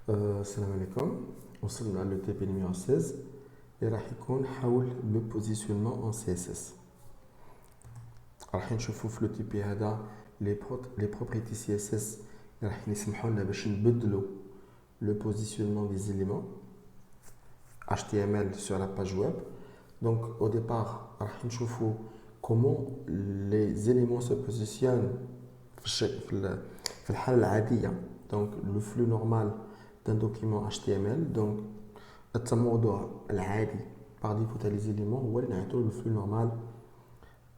السلام عليكم. وصلنا على le TP numéro 16 اللي راح يكون حول لو بوزيسيونمون اون سي اس اس. راح نشوفوا في لو تي بي هذا لي بروبريتي سي اس اس اللي راح يسمحوا لنا باش نبدلوا لو بوزيسيونمون دي زيليمون HTML sur la page web. Donc au départ راح نشوفوا comment les éléments se positionnent في الحالة العادية. Donc le flux normal d'un document HTML. Donc التموضع العادي par défaut تاع les éléments هو اللي نعطيو le flux normal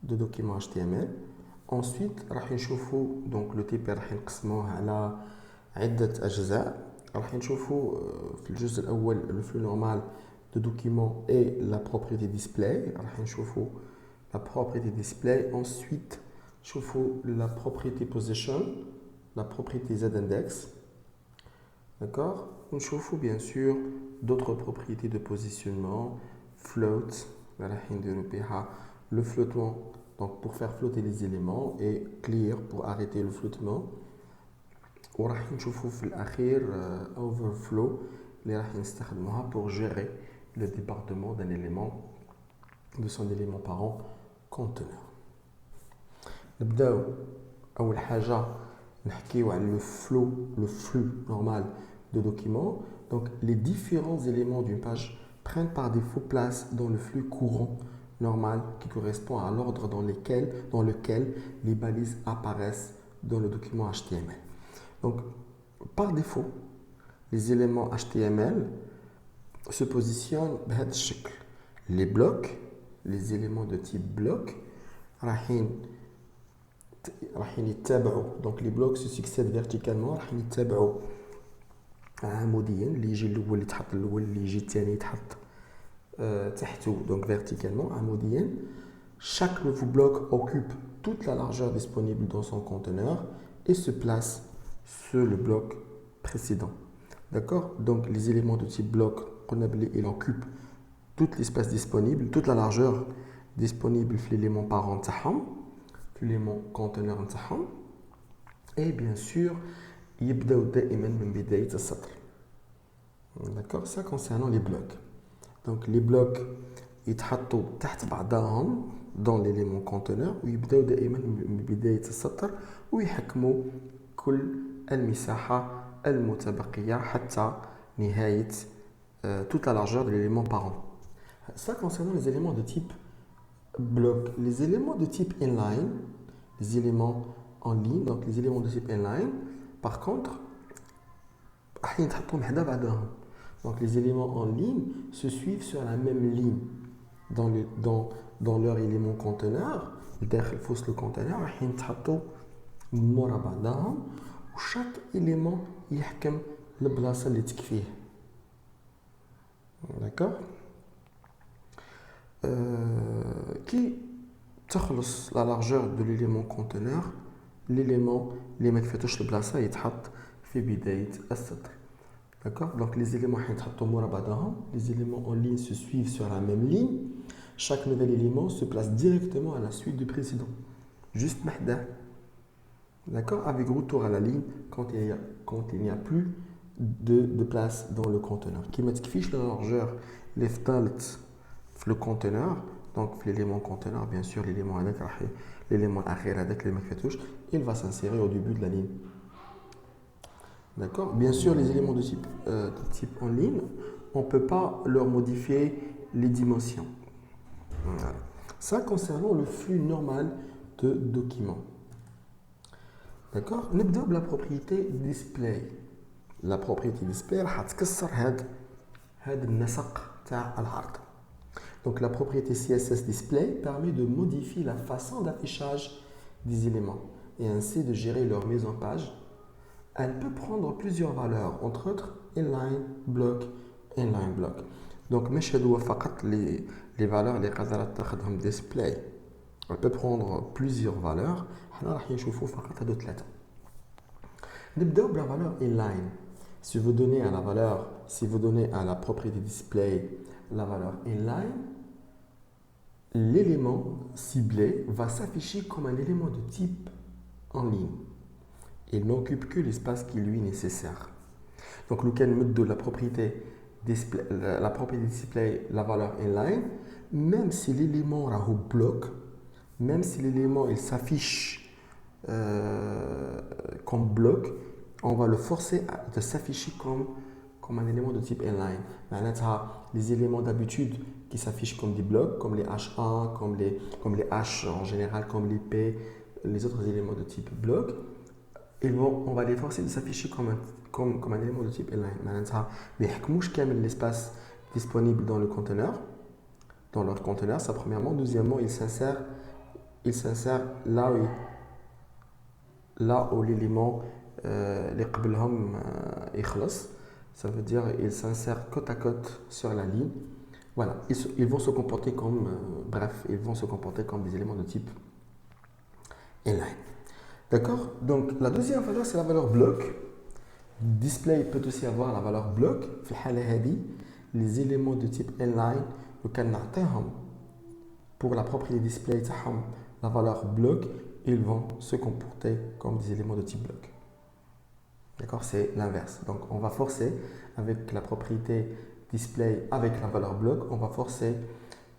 de document HTML. Ensuite راح نشوفوا donc le type راح نقسموه على عدة أجزاء. راح نشوفوا في الجزء الأول le flux normal de document et la propriété display. راح نشوفوا la propriété display. Ensuite نشوفوا la propriété position, la propriété z-index. D'accord. ونشوفوا bien sûr d'autres propriétés de positionnement, float, le flottement donc pour faire flotter les éléments et clear pour arrêter le flottement. وراح نشوفوا في الأخير overflow اللي راح نستخدموها pour gérer le débordement d'un élément de son élément parent conteneur. نبداو أول حاجة نحكيو على le flux normal de documents. Donc les différents éléments d'une page prennent par défaut place dans le flux courant normal qui correspond à l'ordre dans lequel les balises apparaissent dans le document HTML. Donc par défaut, les éléments HTML se positionnent بهذا الشكل. Les blocs, les éléments de type bloc راح يتبعوا. Donc les blocs se succèdent verticalement. راح يتبعوا عموديا اللي يجي الاول اللي يتحط الاول اللي يجي الثاني يتحط تحته. Donc verticalement عموديا. Chaque nouveau bloc occupe toute la largeur disponible dans son conteneur et se place sur le bloc précédent. D'accord. Donc les éléments de type bloc il occupe tout l'espace disponible, toute la largeur disponible في l'élément parent تاعهم, في l'élément conteneur تاعهم. Et bien sûr يبداو دائما من بداية السطر. D'accord. Ça concernant les blocs. Donc les blocs يتحطوا تحت بعضهم dans l'élément conteneur ويبداو دائما من بداية السطر ويحكموا كل المساحة المتبقية حتى نهاية toute la largeur de l'élément parent. Ça concernant les éléments de type bloc. Les éléments de type inline, les éléments en ligne, donc les éléments de type inline, par contre, donc les éléments en ligne se suivent sur la même ligne dans leur élément conteneur. Le conteneur chaque élément يحكم البلاصة اللي تكفيه. D'accord. Qui تخلص la largeur de l'élément conteneur, l'élément اللي ما كفاتوش البلاصة يتحط في بداية السطر. D'accord. Donc les éléments يتحطوا مورا بعضهم. Les éléments en ligne se suivent sur la même ligne. Chaque nouvel élément se place directement à la suite du précédent. Juste محداه. D'accord. Avec retour à la ligne quand il n'y a plus de place dans le conteneur. Qui ما تكفيش la largeur اللي فضلت في le conteneur. Donc l'élément conteneur, bien sûr, l'élément الأخير هذاك اللي ما كفاتوش, il va s'insérer au début de la ligne. D'accord. Bien sûr, les éléments de type en ligne, on ne peut pas leur modifier les dimensions. Voilà. Ça concernant le flux normal de documents. D'accord. نبدأ بلا propriété display. La propriété display راح تكسر هذا النسق تاع العرض. Donc la propriété CSS display permet de modifier la façon d'affichage des éléments et ainsi de gérer leur mise en page. Elle peut prendre plusieurs valeurs, entre autres inline, block, inline block. Donc مش هادو فقط les valeurs اللي قادرة تاخذهم display. Elle peut prendre plusieurs valeurs. حنا راح نشوفوا فقط هادو ثلاثة. نبداو بلا valeur inline. Si vous donnez à la propriété display la valeur inline, l'élément ciblé va s'afficher comme un élément de type en ligne. Il n'occupe que l'espace qui lui est nécessaire. Donc, nous avons la propriété display, la propriété display, la valeur inline, même si l'élément est bloc, même si l'élément il s'affiche comme bloc, on va le forcer de s'afficher comme un élément de type inline. Les éléments d'habitude qui s'affichent comme des blocs, comme les H1, comme les H en général, comme les P, les autres éléments de type bloc, on va les forcer de s'afficher comme un élément de type inline. Mais l'espace disponible dans le conteneur, dans leur conteneur, ça premièrement. Deuxièmement, il s'insère là où l'élément les قبلهم يخلص. Ça veut dire il s'insère côte à côte sur la ligne. Voilà, ils vont se comporter comme ils vont se comporter comme des éléments de type inline. D'accord? Donc la deuxième valeur c'est la valeur bloc. Display peut aussi avoir la valeur bloc. في الحالة هذه les éléments de type inline وكان نعطيهم pour la propriété display تاعهم la valeur bloc, ils vont se comporter comme des éléments de type bloc. D'accord? C'est l'inverse. Donc, on va forcer avec la propriété display, avec la valeur bloc, on va forcer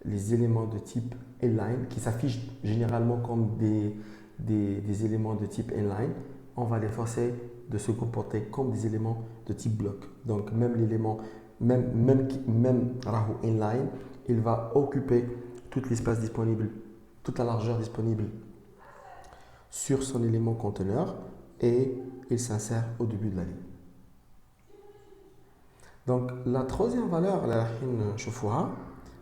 les éléments de type inline qui s'affichent généralement comme des éléments de type inline. On va les forcer de se comporter comme des éléments de type bloc. Donc, même l'élément, même Rahu inline, il va occuper tout l'espace disponible, toute la largeur disponible sur son élément conteneur et il s'insère au début de la ligne. Donc la troisième valeur,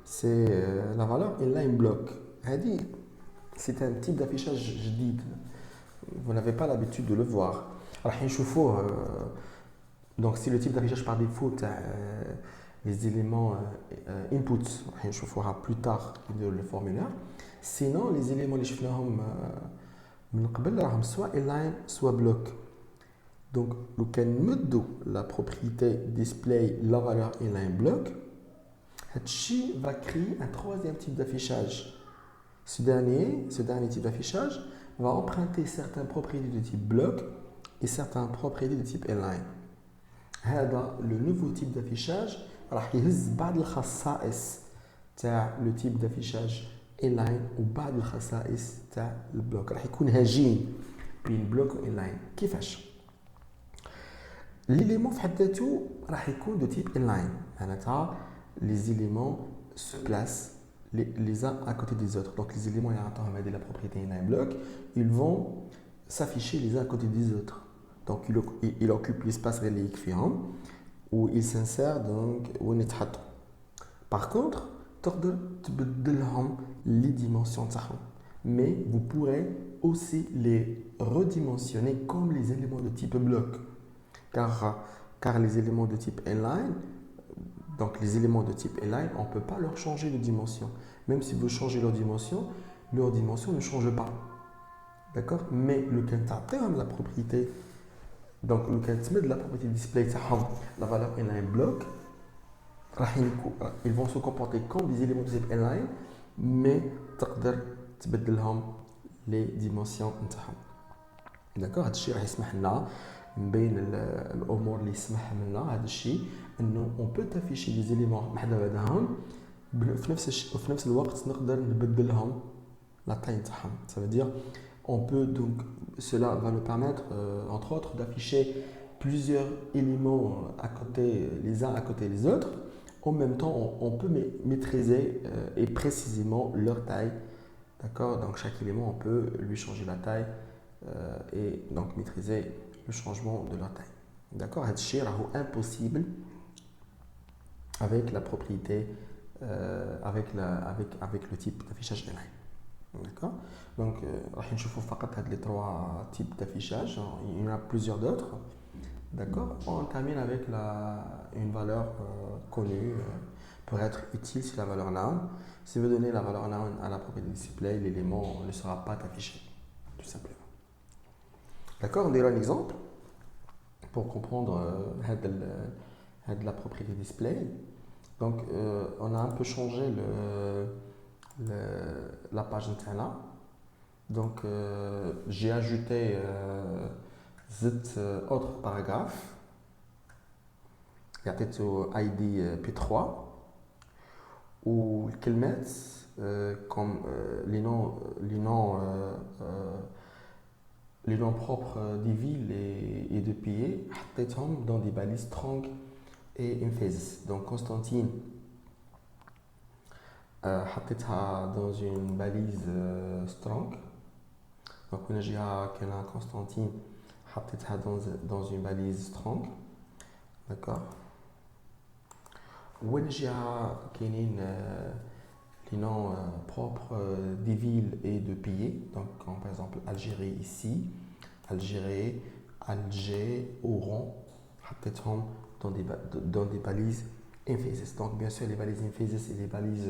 c'est la valeur inline block. C'est un type d'affichage jadid. Vous n'avez pas l'habitude de le voir. Donc si le type d'affichage par défaut, les éléments inputs, on va plus tard dans le formulaire. Sinon, les éléments les soit inline soit bloc. Donc, nous avons la propriété display la valeur inline bloc. Ceci va créer un troisième type d'affichage. Ce dernier type d'affichage va emprunter certaines propriétés de type bloc et certaines propriétés de type inline. Le nouveau type d'affichage راح يهز بعض الخصائص تاع le type d'affichage inline وبعض الخصائص تاع البلوك راح يكون هجين بين بلوك و inline. كيفاش؟ l'élément في حد ذاته راح يكون de type inline. معناتها les éléments se placent les uns à côté des autres. Donc les éléments de la propriété inline block, ils vont s'afficher les uns à côté des autres. Donc il occupe l'espace équivalent où il s'insère donc où il est. Par contre, تقدر تبدلهم les dimensions تاعهم. Mais vous pourrez aussi les redimensionner comme les éléments de type bloc. Car les éléments de type inline, donc les éléments de type inline, on ne peut pas leur changer de dimension. Même si vous changez leur dimension ne change pas. D'accord? Mais le terme la propriété, donc le la propriété display, la valeur inline block, ils vont se comporter comme des éléments de type inline, mais تقدر تبدلهم les dimensions نتاعهم. d'accord هذا الشيء راح يسمح لنا من بين الامور اللي يسمح لنا هذا الشيء انه on peut afficher les éléments بحدا بعدهم في نفس الوقت نقدر نبدلهم la taille نتاعهم. Ça veut dire on peut donc cela va nous permettre entre autres d'afficher plusieurs éléments à côté les uns à côté des autres. En même temps, on peut maîtriser et précisément leur taille. D'accord? Donc, chaque élément, on peut lui changer la taille et donc maîtriser le changement de leur taille. D'accord? C'est impossible avec la propriété, avec le type d'affichage inline. D'accord? Donc, on va les trois types d'affichage. Il y en a plusieurs d'autres. D'accord? On termine avec une valeur connue pour être utile, c'est la valeur noun. Si vous donnez la valeur noun à la propriété display, l'élément ne sera pas affiché, tout simplement. D'accord? On dira un exemple pour comprendre la propriété display. Donc, on a un peu changé la page interne. Donc, j'ai ajouté cet autre paragraphe. يعطيته ID P3 والكلمات comme les noms propres des villes et de pays حطيتهم dans des balises strong et emphasis. Donc Constantine حطيتها dans une balise strong. Donc on a Constantine حطيتها dans une balise strong. D'accord. ونجي كاينين les noms propres des villes et de pays. Donc comme par exemple Algérie ici, Algérie, Alger, Oran, حطيتهم dans des balises emphasis. Donc bien sûr les balises emphasis et les balises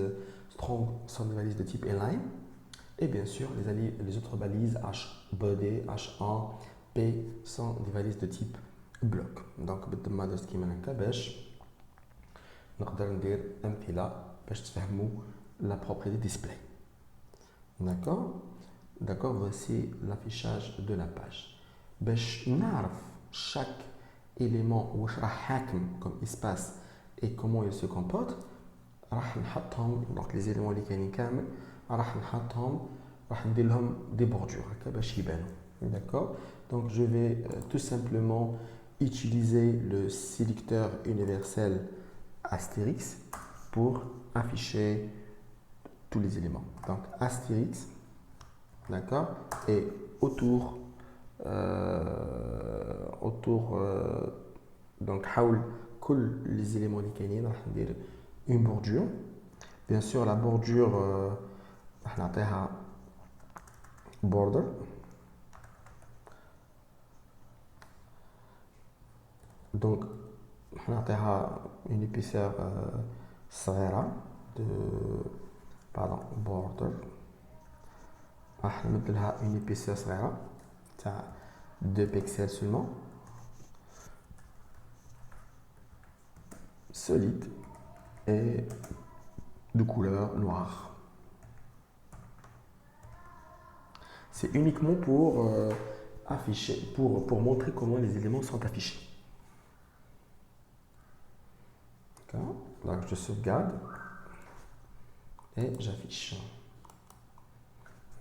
strong sont des balises de type inline. Et bien sûr les autres balises HBD, H1, P sont des balises de type bloc. Donc بالضبط درت كيما هكا باش نقدر ندير امثله باش تفهموا la propriété display. D'accord. D'accord, voici l'affichage de la page. باش نعرف chaque élément واش راه حاكم comme espace et comment il se comporte راح نحطهم. donc les éléments اللي كاينين كامل راح نحطهم راح ندير لهم des bordures هكا باش يبانوا. D'accord. Donc je vais tout simplement utiliser le sélecteur universel Astérix pour afficher tous les éléments. Donc Astérix, d'accord, et autour donc حول كل les éléments اللي كاينين راح ندير une bordure. Bien sûr la bordure راح نعطيها border. Donc راح نعطيها une épaisseur صغيرة de border. راح نمد لها une épaisseur صغيرة تاع 2 pixels seulement, solide et de couleur noire. C'est uniquement pour afficher, pour montrer comment les éléments sont affichés. D'accord. Donc je sauvegarde et j'affiche.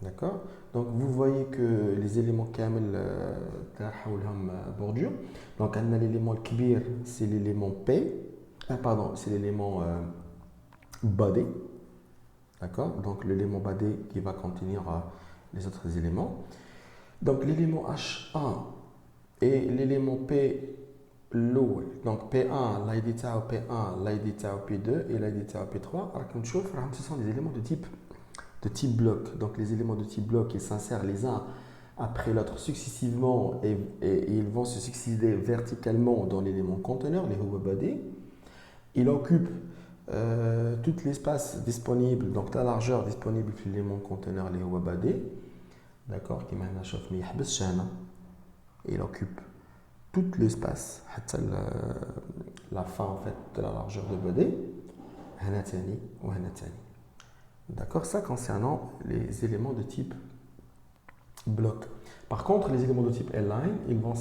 D'accord. Donc vous voyez que les éléments kamel حولهم bordure. Donc on a l'élément kbir, c'est l'élément P. Pardon, c'est l'élément body. D'accord. Donc l'élément body qui va contenir les autres éléments. Donc l'élément H1 et l'élément P l'eau. Donc P1, l'ID تاعو P1, l'ID تاعو P2 et l'ID تاعو P3. راكم تشوف راهم ce sont des éléments de type bloc. Donc les éléments de type bloc, ils s'insèrent les uns après l'autre successivement et ils vont se succéder verticalement dans l'élément conteneur, les huwa body. Il occupe tout l'espace disponible, donc la largeur disponible pour l'élément conteneur, les huwa body. D'accord, qui m'a نشوف ما يحبسش هنا. Il occupe tout l'espace حتى la fin en fait de la largeur de body. هنا تاني وهنا تاني. D'accord, ça concernant les éléments de type bloc. Par contre, les éléments de type L-line, ils vont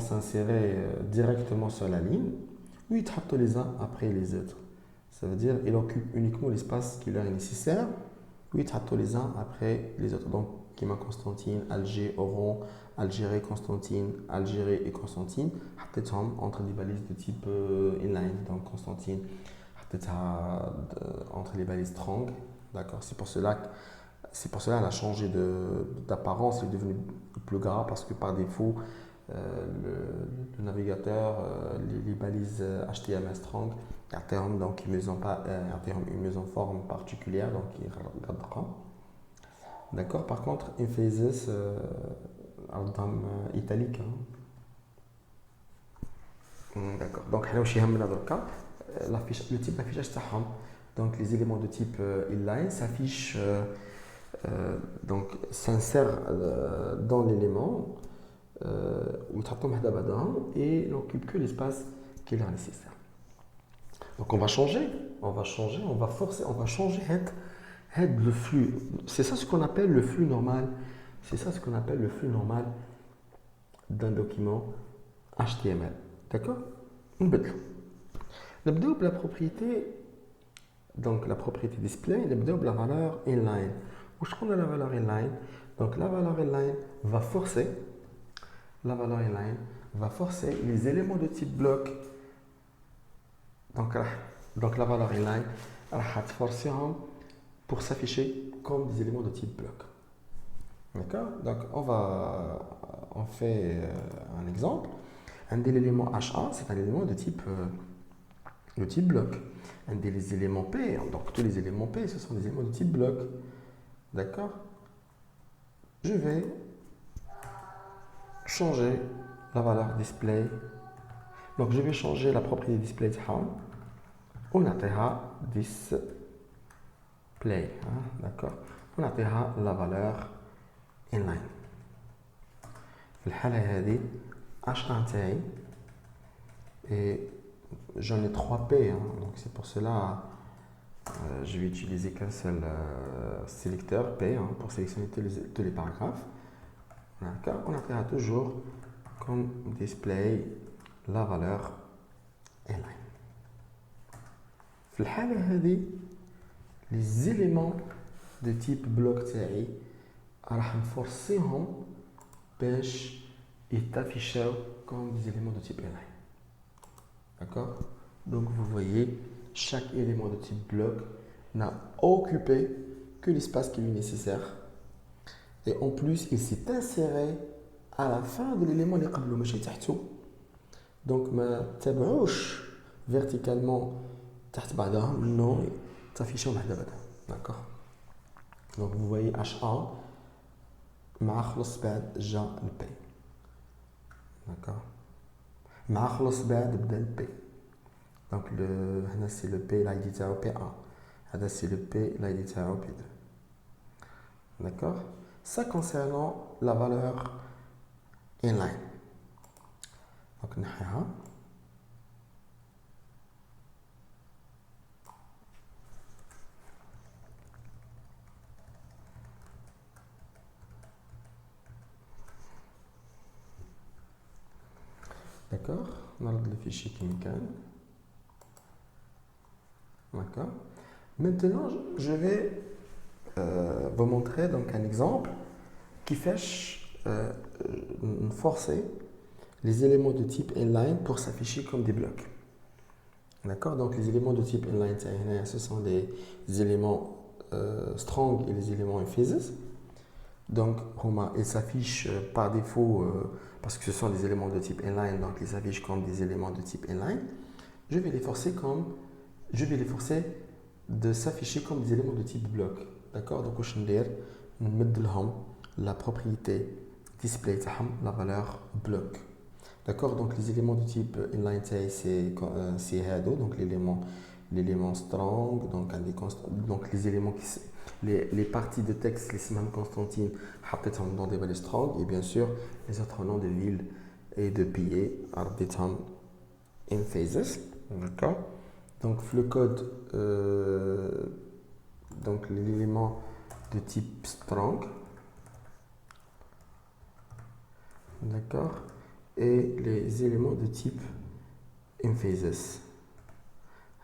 s'insérer directement sur la ligne, ou ils trappent les uns après les autres. Ça veut dire qu'ils occupent uniquement l'espace qui leur est nécessaire, ou ils trappent les uns après les autres. Donc, Kima Constantine, Alger, Oran, Algérie, Constantine, Algérie et Constantine, entre des balises de type inline. Donc, Constantine, entre les balises strong. D'accord. C'est pour cela qu'elle a changé d'apparence, elle est devenue plus gras parce que par défaut, le navigateur, les balises HTML strong, donc ils mettent en forme particulière, donc ils regardent. D'accord. Par contre, emphasis italique. D'accord. Donc, le type d'affichage تاعهم. Donc les éléments de type inline s'affichent, donc s'insèrent dans l'élément et n'occupent que l'espace qui leur est nécessaire. Donc on va changer, on va changer le flux. C'est ça ce qu'on appelle le flux normal. C'est ça ce qu'on appelle le flux normal d'un document HTML. D'accord? نبدلو نبداو بلا propriété. Donc la propriété display, la valeur inline. Où je connais la valeur inline? Donc la valeur inline va forcer, la valeur inline va forcer les éléments de type bloc. Donc la valeur inline va forcer pour s'afficher comme des éléments de type bloc. D'accord? Donc on fait un exemple. Un des éléments HA, c'est un élément de type bloc. Un des éléments P, donc tous les éléments P, ce sont des éléments de type bloc. D'accord? Je vais changer la valeur display. Donc je vais changer la propriété display. On a display. D'accord? On a la valeur inline. في الحالة هذه H1 تاعي et j'en ai 3 P, donc c'est pour cela je vais utiliser qu'un seul sélecteur P pour sélectionner tous les paragraphes. D'accord? On a toujours comme display la valeur inline. في الحالة هذه les éléments de type bloc تاعي راح نفرصيهم باش يتافيشاو comme des éléments de type inline. D'accord? Donc vous voyez, chaque élément de type bloc n'a occupé que l'espace qui lui est nécessaire. Et en plus, il s'est inséré à la fin de l'élément اللي قبله ماشي تحته. Donc ما تابعوش verticalement تحت بعضهم, non, تافيشاو وحده بعدا. D'accord? Donc vous voyez H1 مع خلص بعد جا ال P. D'accord? مع خلص بعد بدا ال P. Donc هنا c'est le P, l'ID تاعو P1. هذا c'est le P, l'ID تاعو P2. D'accord? Ça concernant la valeur inline. Donc نحيها. D'accord? نرد le fichier qui me calme. D'accord? Maintenant, je vais vous montrer donc un exemple qui fait forcer les éléments de type inline pour s'afficher comme des blocs. D'accord? Donc les éléments de type inline, ce sont des éléments strong et les éléments emphasis. Donc ils s'affichent par défaut parce que ce sont des éléments de type inline, donc ils s'affichent comme des éléments de type inline. Je vais les forcer de s'afficher comme des éléments de type bloc. D'accord? Donc je vais mettre la propriété display la valeur bloc. D'accord? Donc les éléments de type inline c'est hado, donc l'élément strong, donc les éléments les parties de texte les semaines constantines dans des valeurs strong, et bien sûr les autres noms de villes et de pays in phases. D'accord? Donc le code donc l'élément de type strong, d'accord, et les éléments de type emphasis.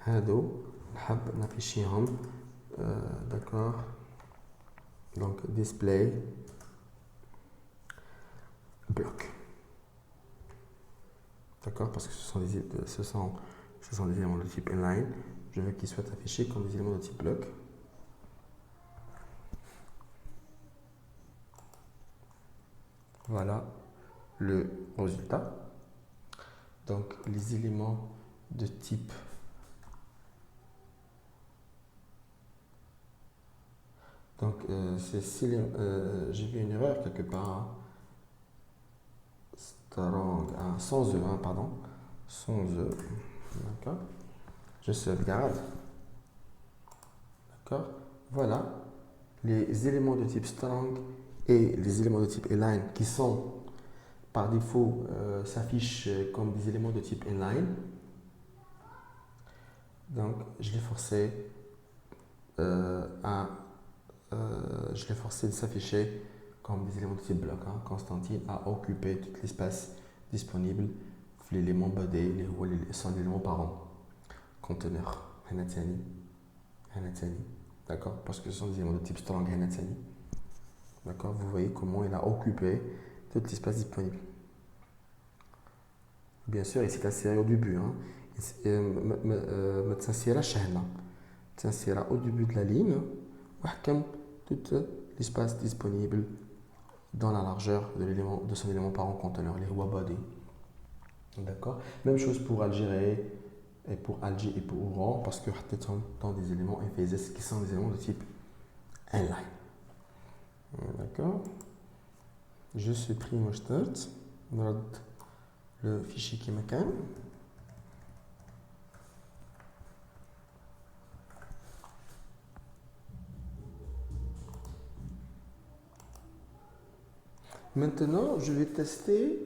هادو نحب نافيشيهم. D'accord? Donc display bloc. D'accord? Parce que ce sont des éléments de type inline. Je veux qu'ils soient affichés comme des éléments de type bloc. Voilà le résultat. Donc les éléments de type donc j'ai vu une erreur quelque part. Strong, sans E, pardon. Sans E. D'accord? Je sauvegarde. D'accord? Voilà les éléments de type strong et les éléments de type inline qui sont par défaut s'affichent comme des éléments de type inline. Donc je l'ai forcé de s'afficher comme des éléments de type bloc. Constantine a occupé tout l'espace disponible في l'élément body اللي هو son élément parent conteneur هنا تاني d'accord, parce que ce sont des éléments de type strong هنا تاني. D'accord, vous voyez comment il a occupé tout l'espace disponible. Bien sûr, il s'est inséré au début. Hein. ما تنسيراش هنا. تنسيرا au début de la ligne وحكم tout l'espace disponible dans la largeur de son élément parent conteneur, les هو body. D'accord. Même chose pour Algérie et pour Alger et pour Oran, parce que حطيتهم dans des éléments FSS qui sont des éléments de type inline. D'accord. Je supprime start. نرد le fichier qui كان. Maintenant, je vais tester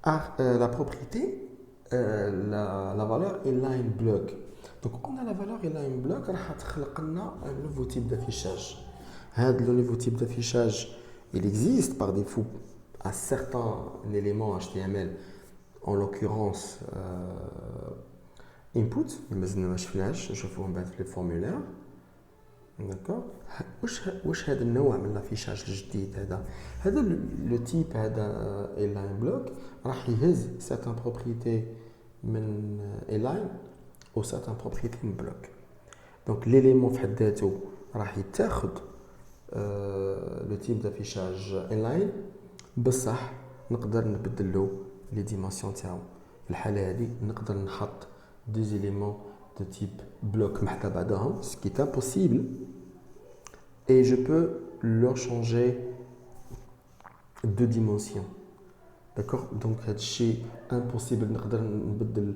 la propriété, la valeur inline block. Donc, on a la valeur inline block, on a un nouveau type d'affichage. Le nouveau type d'affichage, il existe par défaut à certains éléments HTML, en l'occurrence input, je vais vous mettre les formulaires. D'accord. واش هذا النوع من الافيشاج الجديد هذا لو تيب هذا inline block راح يهز certaines propriétés من inline و certaines propriétés من block. donc l'élément في حد ذاته راح يتاخذ لو تيب d'affichage inline بصح نقدر نبدل له لي ديمونسيون تاعو. في الحاله هذه نقدر نحط دي éléments de type bloc محدا بعدهم, ce qui est impossible, et je peux leur changer de dimension. D'accord. Donc c'est impossible نقدر نبدل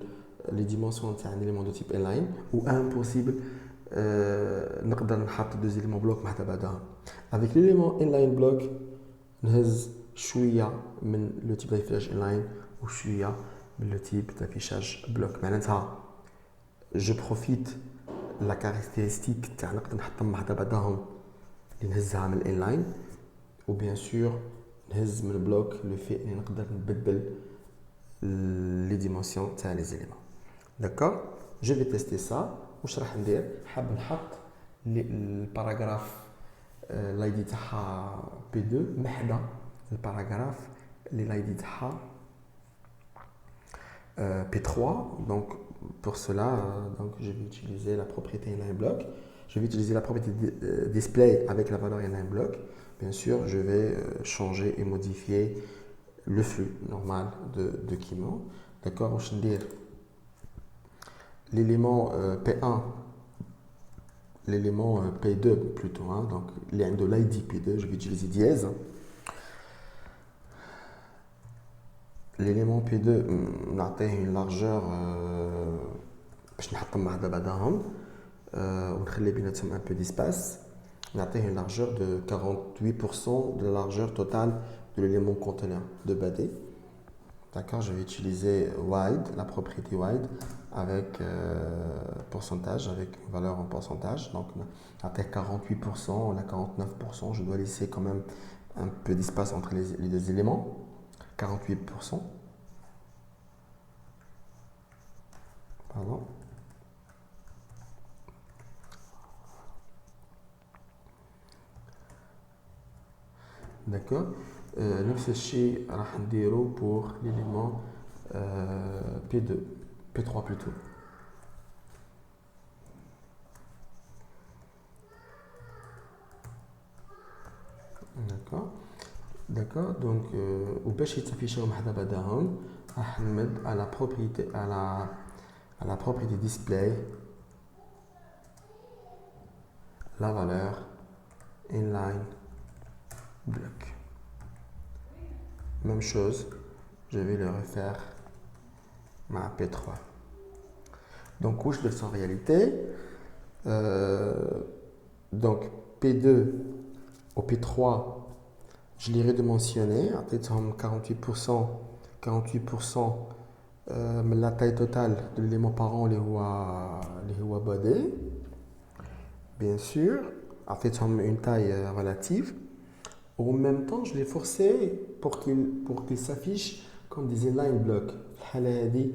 les dimensions تاع un élément de type inline, ou impossible نقدر نحط deux éléments bloc محدا بعدهم. Avec l'élément inline block نهز شويه من le type d'affichage inline وشويه من le type d'affichage bloc. معناتها je profite la caractéristique تاع نقدر نحطهم محدا بعضهم اللي نهزها من الانلاين, و بيان سور نهز من البلوك لو في اني نقدر نبدل لي ديمونسيون تاع لي زيليمون. داكور. جو في تيستي سا. واش راح ندير؟ حاب نحط الباراغراف لاي دي تاعها بي 2 محدا الباراغراف اللي لاي دي تاعها P3. Donc pour cela, donc, je vais utiliser la propriété inline block. Je vais utiliser la propriété display avec la valeur inline block. Bien sûr, je vais changer et modifier le flux normal de documents. D'accord. Je vais dire l'élément P1, l'élément P2 plutôt. Hein, donc de l'ID P2, je vais utiliser dièse. L'élément P2 نعطيه une largeur باش نحطهم مع بعضهم ونخلي بيناتهم un peu d'espace. نعطيه une largeur de 48% de la largeur totale de l'élément conteneur de body. D'accord, je vais utiliser wide, la propriété wide avec pourcentage, avec une valeur en pourcentage. Donc نعطيه 48% ou 49%, je dois laisser quand même un peu d'espace entre les deux éléments. 48%. Pardon. D'accord. نفس الشيء راح نديرو pour l'élément P2, P3 plutôt. D'accord. D'accord, donc وباش يتفيشوا محدا بعدهم راح نمد à la propriété à la propriété display la valeur inline block. Même chose, je vais le refaire ma P3. Donc couche de son réalité, donc P2 au P3 je l'ai redimensionné, عطيتهم 48% من la taille totale de l'élément parent اللي هو body. Bien sûr, عطيتهم une taille relative. En même temps, je l'ai forcé pour qu'il s'affiche comme des inline block. في الحالة هذه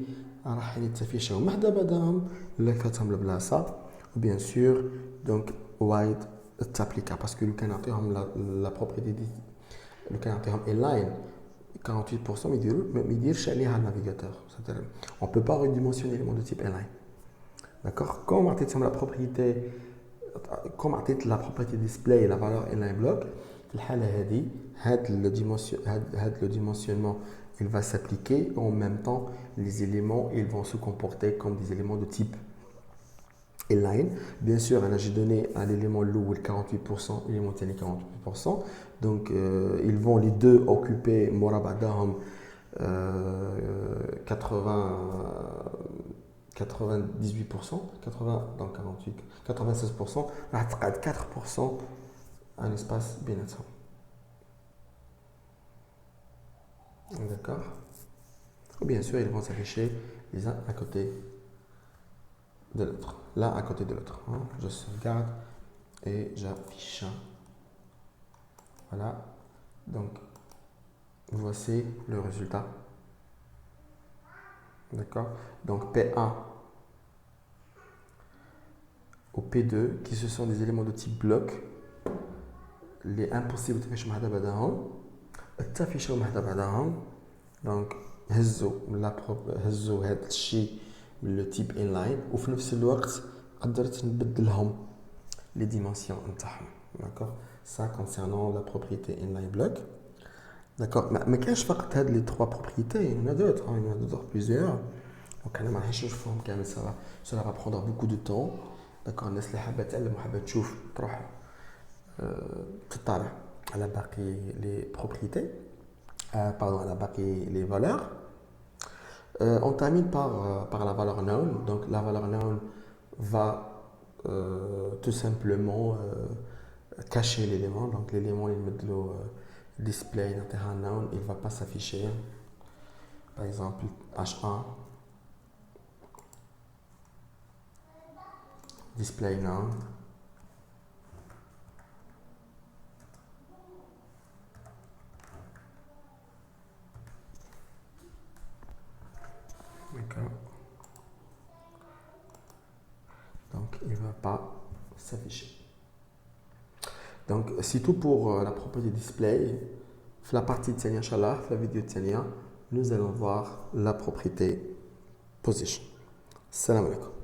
راح يتفيشوا محدا بعضهم اللي فاتهم البلاصة وبيان سور دونك وايد تابليكا باسكو لو كان نعطيهم لا بروبريتي دي لو كان نعطيهم inline 48% ما يديرش عليها النافيغاتور. On ne peut pas redimensionner les mots de type inline. D'accord. Comme عطيتهم la propriété comme عطيت la propriété display la valeur inline block في الحالة هذه هاد le dimensionnement il va s'appliquer en même temps les éléments ils vont se comporter comme des éléments de type inline. Bien sûr, j'ai donné à l'élément lourd 48%, l'élément tenu 48%. Donc, ils vont les deux occuper morabadahum 98%, 80 dans 48, 96%, 4% un espace bien. D'accord. Bien sûr, ils vont s'afficher les uns à côté de l'autre, l'un à côté de l'autre. Je sauvegarde et j'affiche. Voilà. Donc, voici le résultat. D'accord. Donc, P1 ou P2, qui ce sont des éléments de type bloc, les impossibles de faire التافيشو محدا بعضهم دونك هزوا هاد الشيء من لو تيب انلاين وفي نفس الوقت قدرت نبدلهم لي ديمونسيون نتاعهم. داكور سا كونسيرنون لا بروبريتي انلاين بلوك. داكور ما كاينش فقط هاد لي 3 بروبريتي اون دوتر بليزيور دونك انا ما راحش نشوفهم كامل سا va prendre beaucoup de temps. داكور الناس اللي حابه تعلم وحابه تشوف تروح تطالع على باقي les propriétés, pardon, à la باقي les valeurs. On termine par la valeur known. Donc la valeur known va tout simplement cacher l'élément. Donc l'élément il met le display d'intérêt known, il ne va pas s'afficher. Par exemple H1 display known. D'accord. Donc, il ne va pas s'afficher. Donc, c'est tout pour la propriété display. La partie de Tania, Inch'Allah, la vidéo de Tania, nous allons voir la propriété position. Salam alaikum.